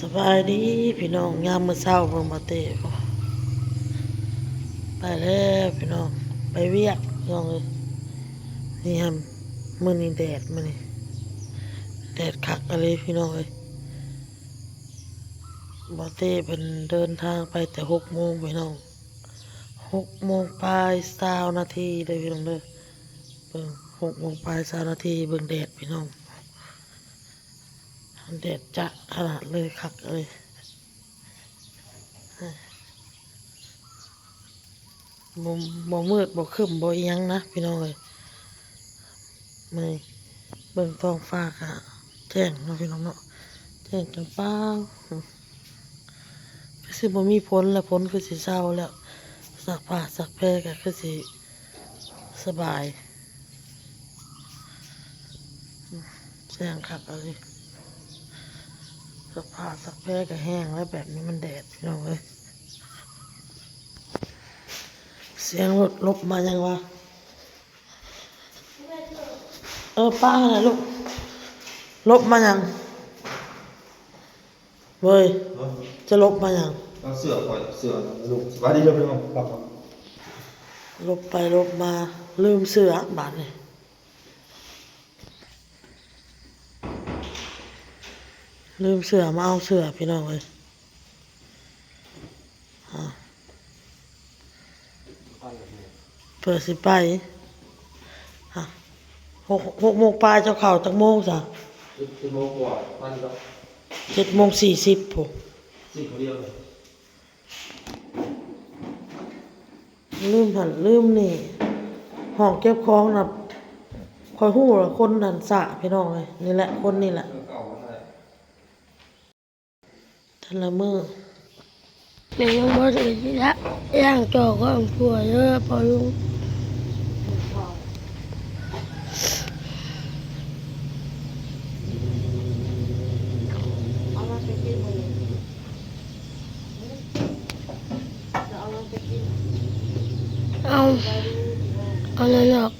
สบายดีพี่น้องยามมื้อเช้าเบิ่งบ่เต้ไปแล้วพี่น้องไปเวียกพี่น้องเอ้ยนี่ฮะมื้อนี้แดดมื้อนี้แดดคักอะไรพี่น้องเอ้ยบ่เต้เพิ่นเดินทางไปแต่6 โมงพี่น้อง6 โมงปลาย20 นาทีเด้อพี่น้องเด้อเบิ่ง6 โมงปลาย20 นาทีเบิ่งแดดพี่น้องแดดจะขนาดเลยคักเลยบ่บ่มืดบ่ครึ้มบ่อิหยังนะพี่น้องเอ้ยมื้อนี้เบิ่งท้องฟ้าก็แจ้งเนาะพี่น้องเนาะแจ้งจังเปล่าคือสิบ่มีฝนแล้วฝนคือสิเช้าแล้วซักผ้าซักแพรก็คือสิสบายแจ้งคักอะไรซักผ้าซักแพรก็แห้งแล้วแบบนี้มันแดดพี่น้องเอ้ยเสียงรถลบมายังวะป้าน่ะลูกลบมายังเว้ยจะลบมายังเอาเสือปล่อยเสือลูกสบายดีเด้อพี่น้องครับลบไปลบมาลืมเสื้อบาดนี่ลืมเสื้อมาเอาเสื้อพี่น้องเลยเปิดสิไปฮะ6 โมงปลายเจ้าเข่าจักโมงจ้ะ7 โมงกว่าพันก็7:40ผม สี่คนเดียวเลยลืมหันลืมนี่ห้องเก็บของน่ะคอยฮู้ว่าคนนั่นสะพี่น้องเลยนี่แหละคนนี่แหละเก่าอะไรทันละมือแม่ยังบ่ได้สิละย่างจอกของผัวเด้อพอลุงเอาเอานั่นออก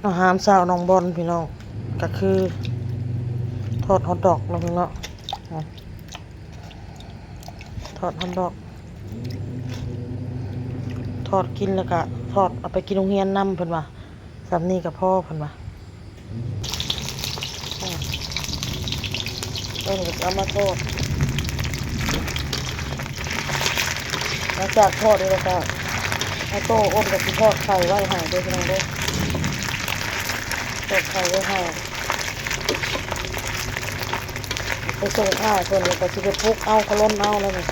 อาหารเช้าน้องบอลพี่น้องก็คือทอดฮอทดอกแล้วพี่น้องทอดฮอทดอกทอดกินแล้วก็ทอดเอาไปกินโรงเรียนนำเพิ่นว่าสำนี้กับพ่อเพิ่นว่าก็เอามาทอดหลังจากทอดแล้วก็เอาโต้อ้นกับสิทอดไข่ไว้ให้ด้วยพี่น้องเด้อทอดไข่ไว้ให้ไปส่งอ้ายเพิ่นแล้วก็สิไปปลุกเอาเขาล้นเอาแล้วนี่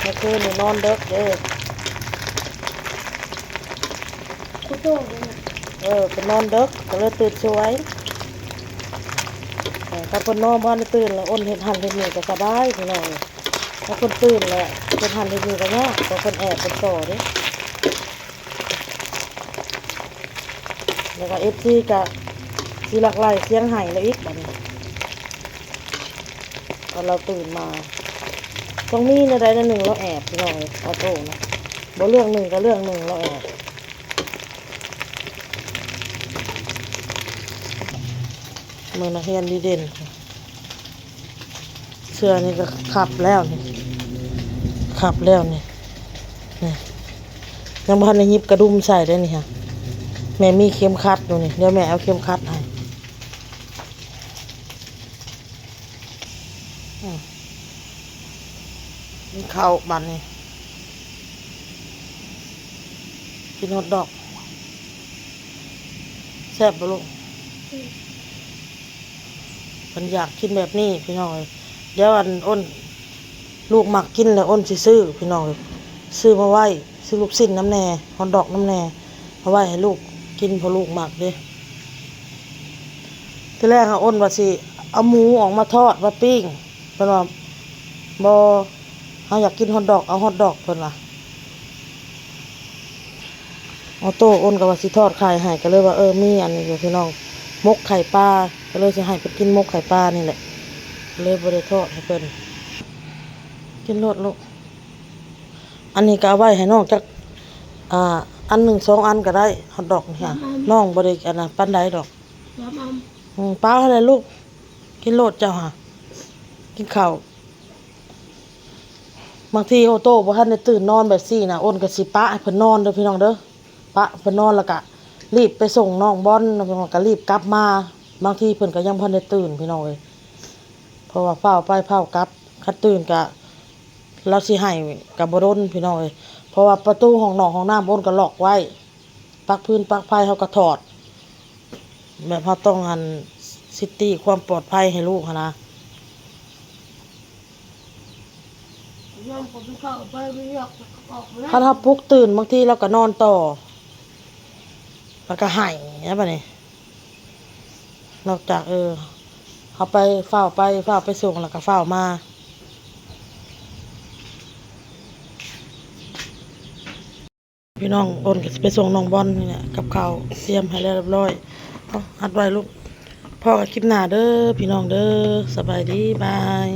เมื่อคืนนี่นอนดึกเด้อ กูโตเลย เป็นนอนดึกก็เลยตื่นสวยถ้าคนนอนบ้านได้ตื่นแล้วอ้นเห็นหันเห็นนี่ก็สบายพี่น้องถ้าคนตื่นแล้วเห็นหันเห็นนี่ก็ยากแต่คนแอบเป็นต่อเด้แล้วก็FCก็สิหลักไหลเสียงไห้แล้วอีกบัดนี้ตอนเราตื่นมาต้องมีในใดในหนึ่งเราแอบพี่น้องออโต้นะบ่เรื่องหนึ่งก็เรื่องหนึ่งเราแอบมือนักเรียนดีเด่นเสื้อนี่ก็ขับแล้วนี่ขับแล้วนี่ยังบ่ทันได้หยิบกระดุมใส่ได้นี่ค่ะแม่มีเข็มขัดอยู่นี่เดี๋ยวแม่เอาเข็มขัดให้นี่ข้าวบัดนี่กินฮอทดอกแซ่บบ่ลูกมันอยากกินแบบนี้พี่น้องเดี๋ยวอ้นลูกมักกินแล้วอ้นสิซื้อพี่น้องซื้อมาไว้ซื้อลูกชิ้นน้ำแหน่ฮอทดอกน้ำแหน่มาไว้ให้ลูกกินเพราะลูกมักเด้ทีแรกอ้นว่าสิเอาหมูออกมาทอดมาปิ้งเพิ่นว่าบ่เฮาอยากกินฮอทดอกเอาฮอทดอกเพิ่นว่าเอาโต้อ้นก็ว่าสิทอดไข่ให้ก็เลยว่ามีอันนี้อยู่พี่น้องมกไข่ปลาก็เลยสิให้เพิ่นกินมกไข่ปลานี่แหละเลยบ่ได้ทอดให้เพิ่นกินโลดลูกอันนี้ก็เอาไว้ให้น้องจักอัน1 2อันก็ได้ฮอทดอกนี่ค่ะน้องบ่ได้อันน่ะปานใดดอกน้ำป้าอะไรลูกกินโลดเจ้าค่ะกินข้าวบางทีโอโต้บ่ทันได้ตื่นนอนแบบซี่นะอ้นก็สิปะให้เพิ่นนอนเด้อพี่น้องเด้อปะเพิ่นนอนแล้วก็รีบไปส่งน้องบอลแล้วก็รีบกลับมาบางทีเพิ่นก็ยังบ่ทันได้ตื่นพี่น้องเอ้ยเพราะว่าเฝ้าไปเฝ้ากลับคันตื่นก็เราสิให้ก็บ่ดนพี่น้องเอ้ยเพราะว่าประตูห้องนอนห้องน้ำอ้นก็ล็อกไว้ปลั๊กพื้นปลั๊กไฟเฮาก็ถอดแบบเฮาต้องซิตี้ความปลอดภัยให้ลูกนะ ยอมผมเข้าไปไม่อยากออกเลย ถ้าปลุกตื่นบางทีเราก็นอนต่อแล้วก็หายเนี่ยป่ะนี่นอกจากเอาไปเฝ้าไปส่งแล้วก็เฝ้ามาพี่น้องโอนก็สิไปส่งน้องบอลนี่แหละกับข้าวเตรียมให้แล้วเรียบร้อยเอาอัดไว้ลูกพ่อกับคลิปหน้าเด้อพี่น้องเด้อสบายดีบาย